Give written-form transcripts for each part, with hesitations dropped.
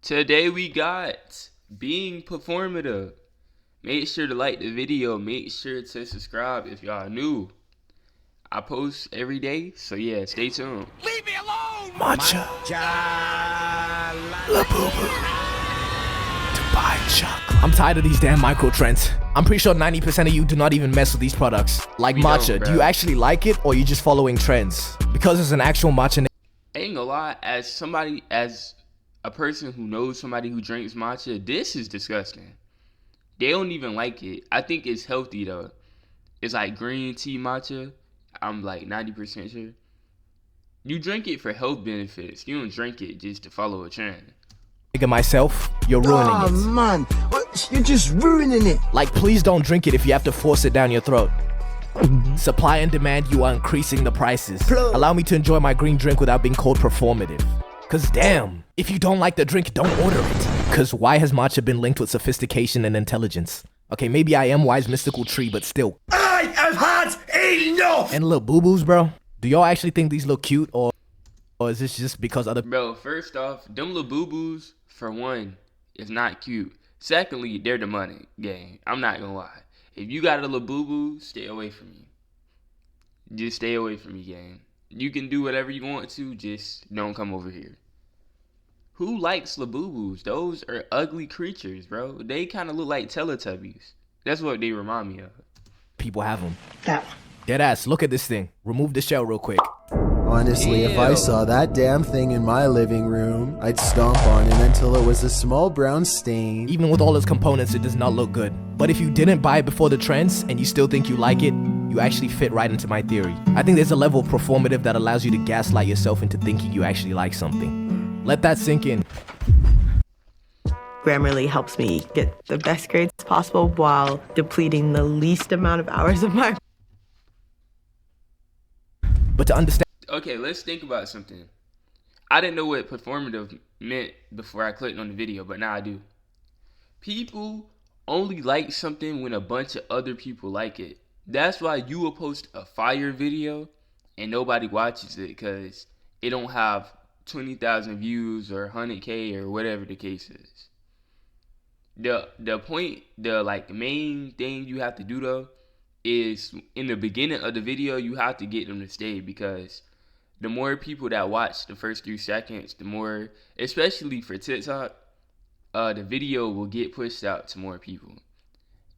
Today we got Being Performative. Make sure to like the video. Make sure to subscribe if y'all new. I post every day, so yeah, stay tuned. Leave me alone! Matcha. La boo boo. Dubai chocolate. I'm tired of these damn micro trends. I'm pretty sure 90% of you do not even mess with these products. Like matcha, do you actually like it or are you just following trends? Because it's an actual matcha. Ain't gonna lie, as a person who knows somebody who drinks matcha, this is disgusting. They don't even like it. I think it's healthy though. It's like green tea matcha. I'm like 90% sure. You drink it for health benefits. You don't drink it just to follow a trend. Nigga myself, you're ruining it. Oh man, what? You're just ruining it. Like, please don't drink it if you have to force it down your throat. Supply and demand, you are increasing the prices. Allow me to enjoy my green drink without being called performative. Cause damn, if you don't like the drink, don't order it. Cause why has matcha been linked with sophistication and intelligence? Okay, maybe I am wise mystical tree, but still. I have had enough! And little boo-boos, bro. Do y'all actually think these look cute or is this just because other... Bro, first off, them little boo-boos, for one, is not cute. Secondly, they're the money game. I'm not gonna lie. If you got a little boo-boo, stay away from me. Just stay away from me, gang. You can do whatever you want to, just don't come over here. Who likes Labubu's? Those are ugly creatures, bro. They kind of look like Teletubbies. That's what they remind me of. people have them. That one. Deadass, look at this thing. Remove the shell real quick. Honestly, if I saw that damn thing in my living room, I'd stomp on it until it was a small brown stain. Even with all its components, it does not look good. But if you didn't buy it before the trends, and you still think you like it, you actually fit right into my theory. I think there's a level of performative that allows you to gaslight yourself into thinking you actually like something. Let that sink in. Grammarly helps me get the best grades possible while depleting the least amount of hours of my... But to understand... Okay, let's think about something. I didn't know what performative meant before I clicked on the video, but now I do. People only like something when a bunch of other people like it. That's why you will post a fire video and nobody watches it because it don't have 20,000 views or 100K or whatever the case is. The point, the main thing you have to do though is in the beginning of the video you have to get them to stay, because the more people that watch the first 3 seconds, the more, especially for TikTok, the video will get pushed out to more people.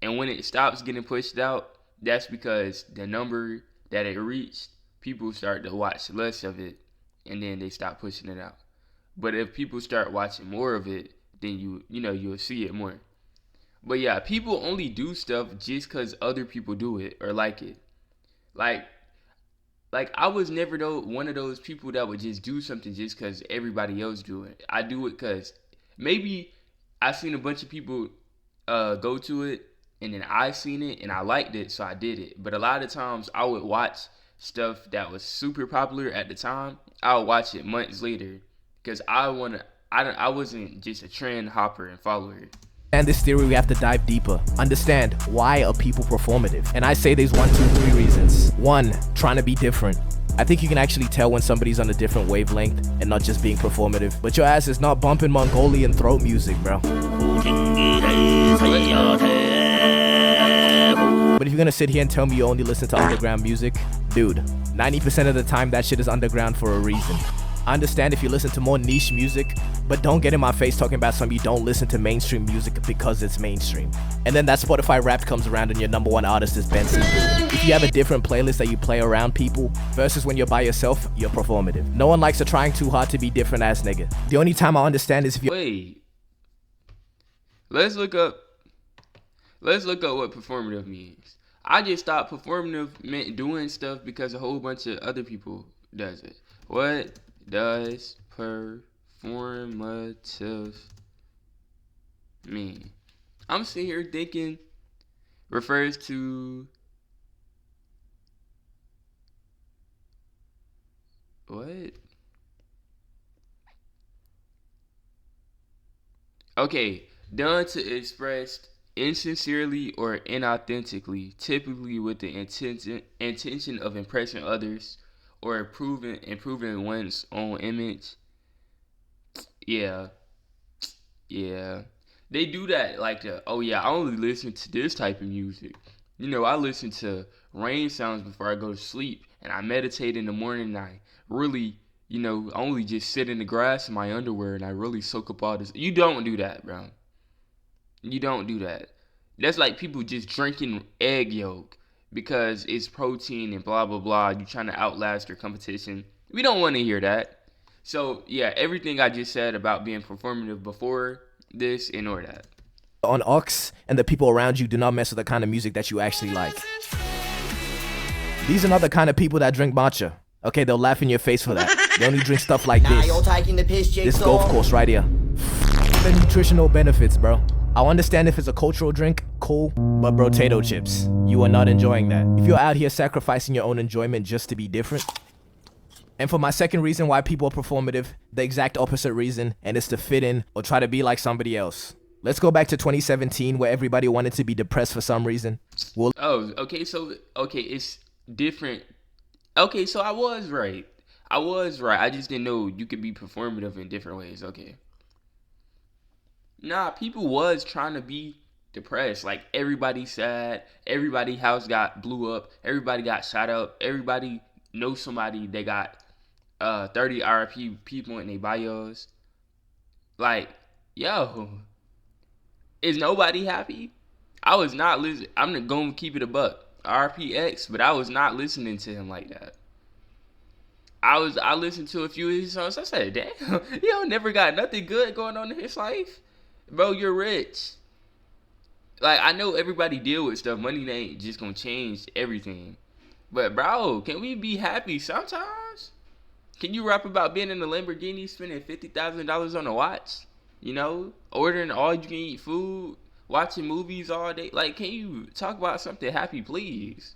And when it stops getting pushed out, that's because the number that it reached, people start to watch less of it and then they stop pushing it out. But if people start watching more of it, then you'll see it more. But yeah, people only do stuff just because other people do it or like it. Like I was never one of those people that would just do something just because everybody else do it. I do it because maybe I seen a bunch of people go to it and then I seen it and I liked it, so I did it. But a lot of times I would watch stuff that was super popular at the time. I would watch it months later because I wasn't just a trend hopper and follower. And this theory, we have to dive deeper. Understand, why are people performative? And I say there's 1, 2, 3 reasons. 1, trying to be different. I think you can actually tell when somebody's on a different wavelength and not just being performative. But your ass is not bumping Mongolian throat music, bro. But if you're gonna sit here and tell me you only listen to underground music, dude, 90% of the time that shit is underground for a reason. I understand if you listen to more niche music, but don't get in my face talking about some you don't listen to mainstream music because it's mainstream. And then that Spotify Wrapped comes around and your #1 artist is Benson. If you have a different playlist that you play around people versus when you're by yourself, you're performative. No one likes a trying too hard to be different ass nigga. The only time I understand is if you... Wait. Let's look up what performative means. I just thought performative meant doing stuff because a whole bunch of other people does it. What does performative mean? I'm sitting here thinking refers to what? Okay, done to express insincerely or inauthentically, typically with the intention of impressing others or improving one's own image. Yeah, Yeah, they do that. Like, oh yeah, I only listen to this type of music. You know, I listen to rain sounds before I go to sleep, and I meditate in the morning. And I really, only just sit in the grass in my underwear, and I really soak up all this. You don't do that, bro. You don't do that. That's like people just drinking egg yolk because it's protein and blah blah blah. You trying to outlast your competition. We don't want to hear that. So yeah, everything I just said about being performative before this, ignore that. On aux, and the people around you do not mess with the kind of music that you actually like. These are not the kind of people that drink matcha. Okay, they'll laugh in your face for that. They only drink stuff like this. You're taking the piss, This golf course right here. The nutritional benefits, bro. I'll understand if it's a cultural drink, cool, but bro, potato chips, you are not enjoying that. If you're out here sacrificing your own enjoyment just to be different. And for my second reason why people are performative, the exact opposite reason, and it's to fit in or try to be like somebody else. Let's go back to 2017 where everybody wanted to be depressed for some reason. It's different. Okay, so I was right. I just didn't know you could be performative in different ways. Okay. Nah, people was trying to be depressed. Like, everybody sad. Everybody house got blew up. Everybody got shot up. Everybody knows somebody that got 30 RP people in their bios. Like, yo, is nobody happy? I was not listening. I'm going to keep it a buck. RPX, but I was not listening to him like that. I listened to a few of his songs. I said, damn, never got nothing good going on in his life. Bro, you're rich. Like, I know everybody deal with stuff. Money ain't just gonna change everything. But bro, can we be happy sometimes? Can you rap about being in a Lamborghini, spending $50,000 on a watch? Ordering all you can eat food, watching movies all day. Like, can you talk about something happy, please?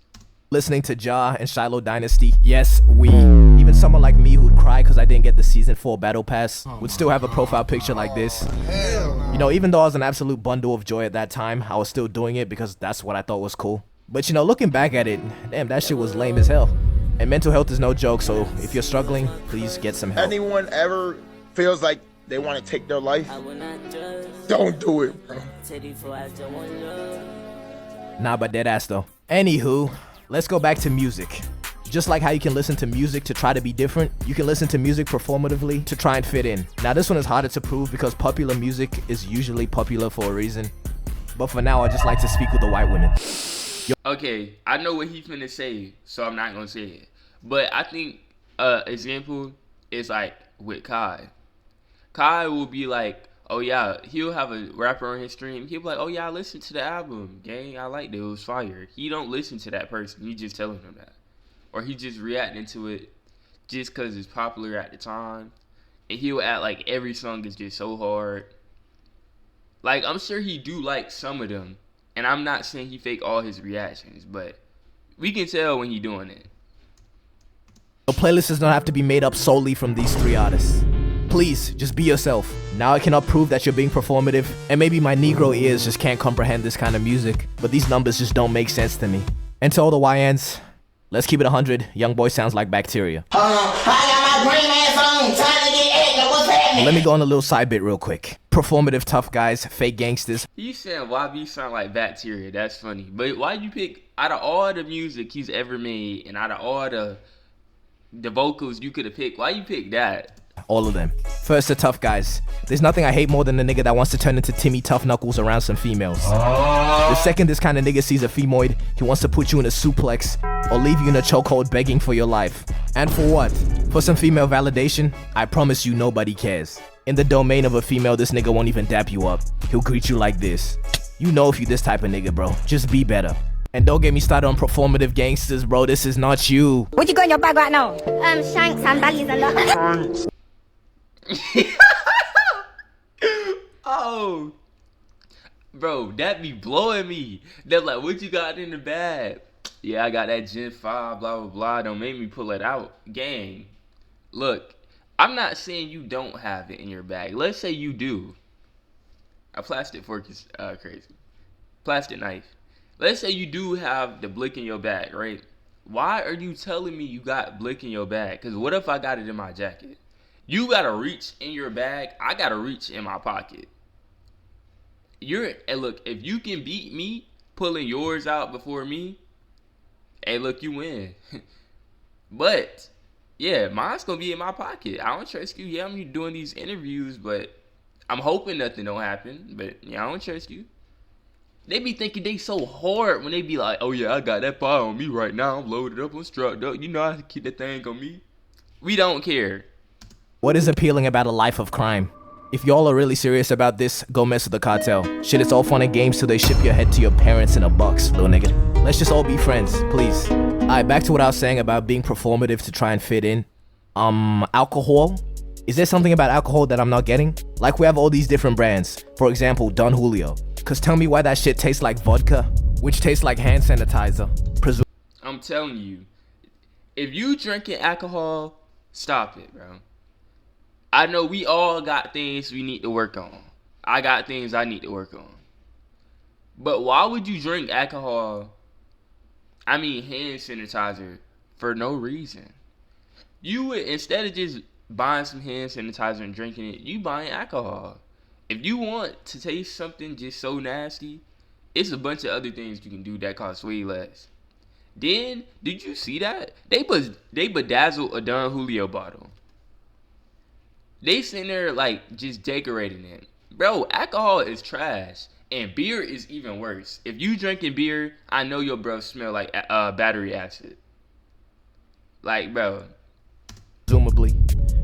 Listening to Ja and Shiloh Dynasty. Yes, even someone like me who'd cry because I didn't get the season 4 battle pass would still have a profile picture like this. Even though I was an absolute bundle of joy at that time, I was still doing it because that's what I thought was cool. But looking back at it, damn, that shit was lame as hell. And mental health is no joke, so if you're struggling, please get some help. Anyone ever feels like they want to take their life, don't do it, bro. Nah, but dead ass though. Anywho, let's go back to music. Just like how you can listen to music to try to be different, you can listen to music performatively to try and fit in. Now this one is harder to prove because popular music is usually popular for a reason. But for now, I just like to speak with the white women. Okay, I know what he finna say, so I'm not gonna say it. But I think example is like with Kai. Kai will be like, oh yeah, he'll have a rapper on his stream. He'll be like, oh yeah, I listened to the album, gang. I liked it. It was fire. He don't listen to that person. He just telling him that. Or he just reacting to it just because it's popular at the time. And he'll act like every song is just so hard. Like, I'm sure he do like some of them. And I'm not saying he fake all his reactions, but we can tell when he doing it. The playlist does not have to be made up solely from these 3 artists. Please, just be yourself. Now I cannot prove that you're being performative, and maybe my Negro ears just can't comprehend this kind of music, but these numbers just don't make sense to me. And to all the YNs, let's keep it 100. Young boy sounds like bacteria. Let me go on a little side bit real quick. Performative tough guys, fake gangsters. He's saying YB sound like bacteria. That's funny. But why you pick, out of all the music he's ever made, and out of all the vocals you could have picked, why you pick that? All of them. First, the tough guys. There's nothing I hate more than a nigga that wants to turn into Timmy Tough Knuckles around some females. The second this kind of nigga sees a femoid, he wants to put you in a suplex or leave you in a chokehold begging for your life. And for what? For some female validation? I promise you nobody cares. In the domain of a female, this nigga won't even dap you up. He'll greet you like this. You know if you this type of nigga, bro. Just be better. And don't get me started on performative gangsters, bro. This is not you. What you got in your bag right now? Shanks and baggies and that. Oh, bro, that be blowing me. They're like, what you got in the bag? Yeah, I got that Gen 5, blah, blah, blah. Don't make me pull it out. Gang, look, I'm not saying you don't have it in your bag. Let's say you do. A plastic fork is crazy. Plastic knife. Let's say you do have the blick in your bag, right? Why are you telling me you got blick in your bag? Because what if I got it in my jacket? You gotta reach in your bag. I gotta reach in my pocket. Hey, look, if you can beat me pulling yours out before me, hey, look, you win. But yeah, mine's gonna be in my pocket. I don't trust you. Yeah, I'm doing these interviews, but I'm hoping nothing don't happen. But yeah, I don't trust you. They be thinking they so hard when they be like, oh yeah, I got that file on me right now. I'm loaded up, I'm strapped up. You know how to keep that thing on me. We don't care. What is appealing about a life of crime? If y'all are really serious about this, go mess with the cartel. Shit, it's all fun and games till they ship your head to your parents in a box, little nigga. Let's just all be friends, please. Alright, back to what I was saying about being performative to try and fit in. Alcohol? Is there something about alcohol that I'm not getting? Like we have all these different brands. For example, Don Julio. Cause tell me why that shit tastes like vodka, which tastes like hand sanitizer. I'm telling you, if you drinking alcohol, stop it, bro. I know we all got things we need to work on. I got things I need to work on. But why would you drink alcohol, hand sanitizer, for no reason? You would, instead of just buying some hand sanitizer and drinking it, you buying alcohol. If you want to taste something just so nasty, it's a bunch of other things you can do that cost way less. Then, did you see that? They bedazzled a Don Julio bottle. They sitting there like just decorating it. Bro, alcohol is trash. And beer is even worse. If you drinking beer, I know your breath smell like battery acid. Like, bro. Presumably,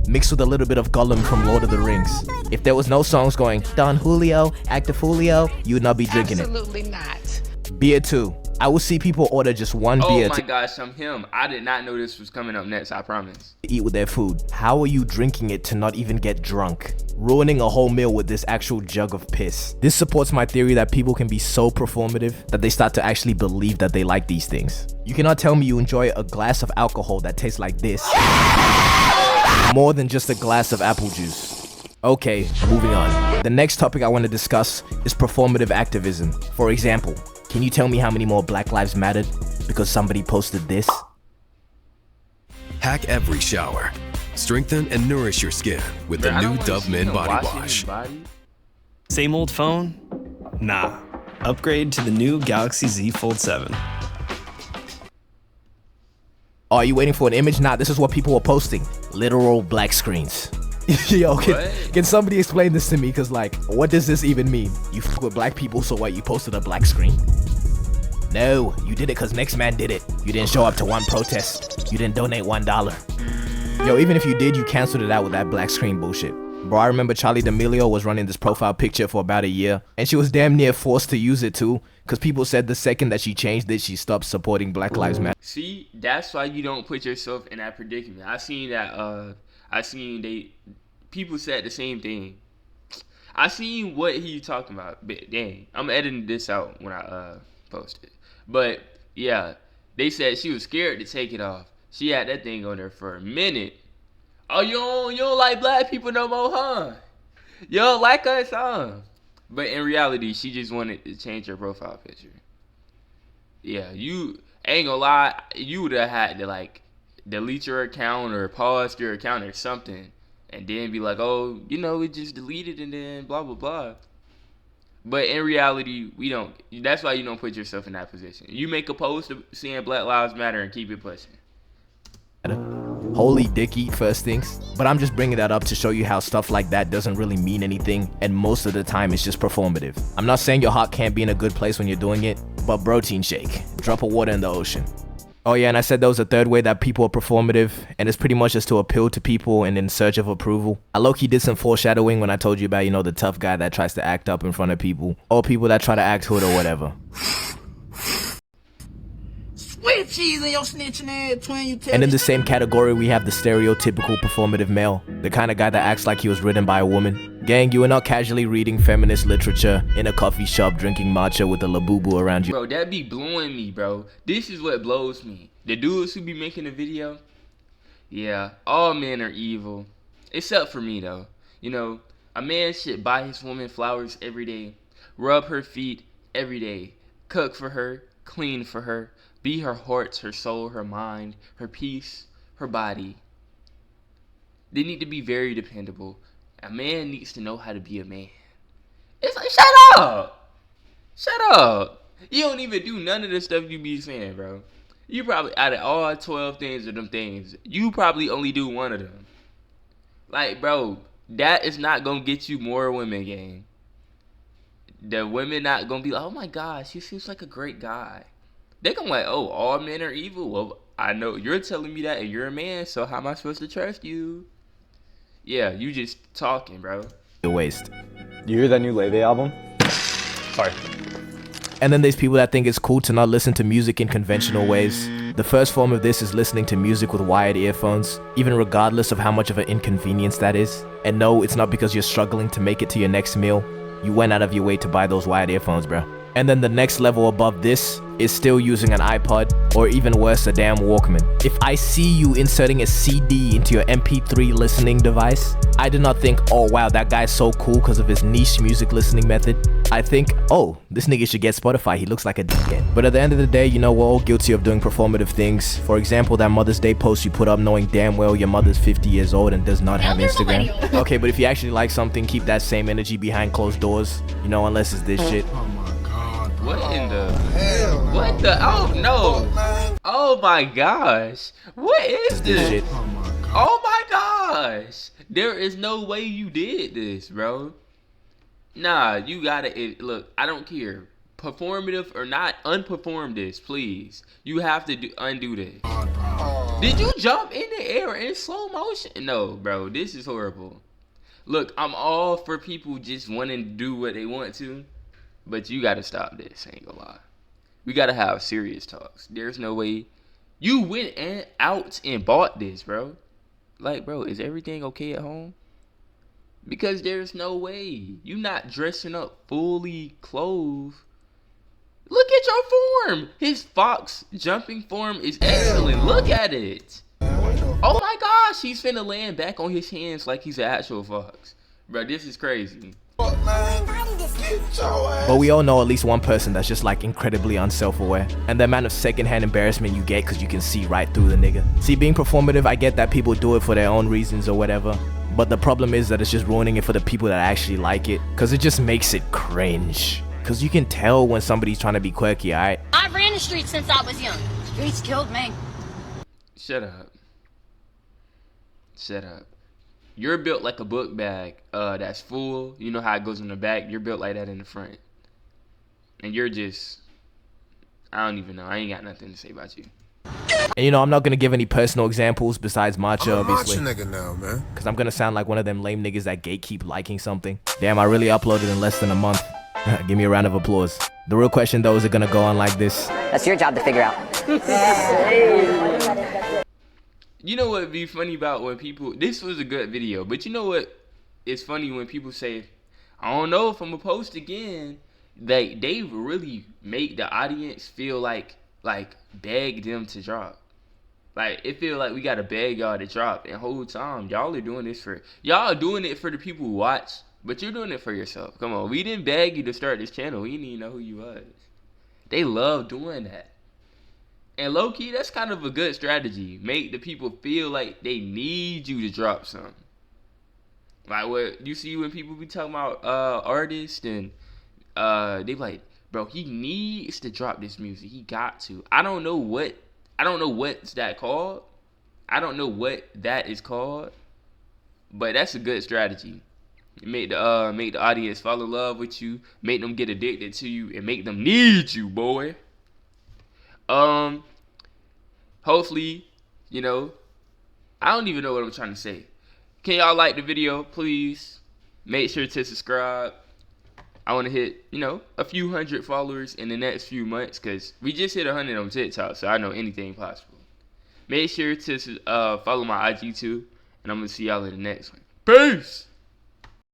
mixed with a little bit of Gollum from Lord of the Rings. If there was no songs going, Don Julio, Actifulio, you would not be drinking Absolutely not. Beer too. I will see people order just one beer Oh my gosh, I'm him. I did not know this was coming up next, I promise. to eat with their food. How are you drinking it to not even get drunk? Ruining a whole meal with this actual jug of piss. This supports my theory that people can be so performative that they start to actually believe that they like these things. You cannot tell me you enjoy a glass of alcohol that tastes like this more than just a glass of apple juice. Okay, moving on. The next topic I want to discuss is performative activism. For example, can you tell me how many more Black Lives mattered because somebody posted this? Hack every shower. Strengthen and nourish your skin with the new Dove Men Body Wash. Same old phone? Nah. Upgrade to the new Galaxy Z Fold 7. Are you waiting for an image? Nah, this is what people were posting. Literal black screens. Yo, can somebody explain this to me? Cause like, what does this even mean? You fuck with black people, so what, you posted a black screen? No, you did it cause next man did it. You didn't show up to one protest. You didn't donate $1. Yo, even if you did, you canceled it out with that black screen bullshit. Bro, I remember Charlie D'Amelio was running this profile picture for about a year, and she was damn near forced to use it too, cause people said the second that she changed it, she stopped supporting Black Lives Matter. See, that's why you don't put yourself in that predicament. People said the same thing. I seen what he talking about. But dang, I'm editing this out when I post it. But yeah, they said she was scared to take it off. She had that thing on there for a minute. Oh, you don't like black people no more, huh? You don't like us, huh? But in reality, she just wanted to change her profile picture. Yeah, you ain't gonna lie, you would have had to like delete your account or pause your account or something, and then be like, oh, we just deleted and then blah blah blah. But in reality, we don't. That's why you don't put yourself in that position. You make a post saying Black Lives Matter and keep it pushing. Holy dicky, first things. But I'm just bringing that up to show you how stuff like that doesn't really mean anything, and most of the time it's just performative. I'm not saying your heart can't be in a good place when you're doing it, but protein shake. Drop of water in the ocean. Oh yeah, and I said there was a third way that people are performative, and it's pretty much just to appeal to people and in search of approval. I low-key did some foreshadowing when I told you about, the tough guy that tries to act up in front of people, or people that try to act hood or whatever. Sweet cheese in your snitching ass, twin. You tell And in the same category, we have the stereotypical performative male, the kind of guy that acts like he was ridden by a woman. Gang, you are not casually reading feminist literature in a coffee shop drinking matcha with a labubu around you. Bro, that be blowing me, bro. This is what blows me. The dudes who be making the video, yeah, all men are evil. Except for me, though. A man should buy his woman flowers every day, rub her feet every day, cook for her, clean for her, be her heart, her soul, her mind, her peace, her body. They need to be very dependable. A man needs to know how to be a man. It's like, shut up. Shut up. You don't even do none of the stuff you be saying, bro. You probably, out of all 12 things or them things, you probably only do one of them. Like, bro, that is not going to get you more women, gang. The women not going to be like, oh my gosh, he seems like a great guy. They going to be like, oh, all men are evil. Well, I know you're telling me that and you're a man, so how am I supposed to trust you? Yeah, you just talking, bro. A waste. You hear that new Leve album? Sorry. And then there's people that think it's cool to not listen to music in conventional ways. The first form of this is listening to music with wired earphones, even regardless of how much of an inconvenience that is. And no, it's not because you're struggling to make it to your next meal. You went out of your way to buy those wired earphones, bro. And then the next level above this is still using an iPod, or even worse, a damn Walkman. If I see you inserting a CD into your MP3 listening device, I do not think, oh wow, that guy's so cool because of his niche music listening method. I think, oh, this nigga should get Spotify, he looks like a dickhead. But at the end of the day, you know, we're all guilty of doing performative things. For example, that Mother's Day post you put up knowing damn well your mother's 50 years old and does not have Instagram. Okay, but if you actually like something, keep that same energy behind closed doors, you know, unless it's this shit. What in the hell? What the? Oh no! Oh my gosh! What is this? Shit. Oh my gosh! There is no way you did this, bro. Nah, you gotta look. I don't care, performative or not. Unperform this, please. You have to undo this. Did you jump in the air in slow motion? No, bro. This is horrible. Look, I'm all for people just wanting to do what they want to. But you gotta stop this, ain't gonna lie. We gotta have serious talks. There's no way you went out and bought this, bro. Like, bro, is everything okay at home? Because there's no way. You not dressing up fully clothed. Look at your form. His fox jumping form is excellent. Look at it. Oh my gosh, he's finna land back on his hands like he's an actual fox. Bro, this is crazy. But we all know at least one person that's just like incredibly unself-aware, and the amount of secondhand embarrassment you get because you can see right through the nigga. See, being performative, I get that people do it for their own reasons or whatever, but the problem is that it's just ruining it for the people that actually like it, because it just makes it cringe. Because you can tell when somebody's trying to be quirky, alright? I ran the streets since I was young. Streets killed me. Shut up. Shut up. You're built like a book bag that's full. You know how it goes in the back? You're built like that in the front. And you're just, I don't even know. I ain't got nothing to say about you. And you know, I'm not going to give any personal examples besides Matcha, I'm obviously. a Matcha nigga now, man. Because I'm going to sound like one of them lame niggas that gatekeep liking something. Damn, I really uploaded in less than a month. Give me a round of applause. The real question though, is it going to go on like this? That's your job to figure out. You know what would be funny about when people, this was a good video, but you know what is funny when people say, I don't know if I'm gonna post again. They really make the audience feel like beg them to drop. Like, it feel like we gotta beg y'all to drop, and whole time y'all are doing this for, y'all are doing it for the people who watch, but you're doing it for yourself. Come on, we didn't beg you to start this channel. We didn't even know who you was. They love doing that. And low-key, that's kind of a good strategy. Make the people feel like they need you to drop something. Like what you see when people be talking about artists and they like, bro, he needs to drop this music. He got to. I don't know what's that called. I don't know what that is called. But that's a good strategy. Make the audience fall in love with you, make them get addicted to you, and make them need you, boy. Hopefully, you know, I don't even know what I'm trying to say. Can y'all like the video, please? Make sure to subscribe. I want to hit, you know, a few hundred followers in the next few months, because we just hit 100 on TikTok, so I know anything possible. Make sure to follow my IG too, and I'm going to see y'all in the next one. Peace!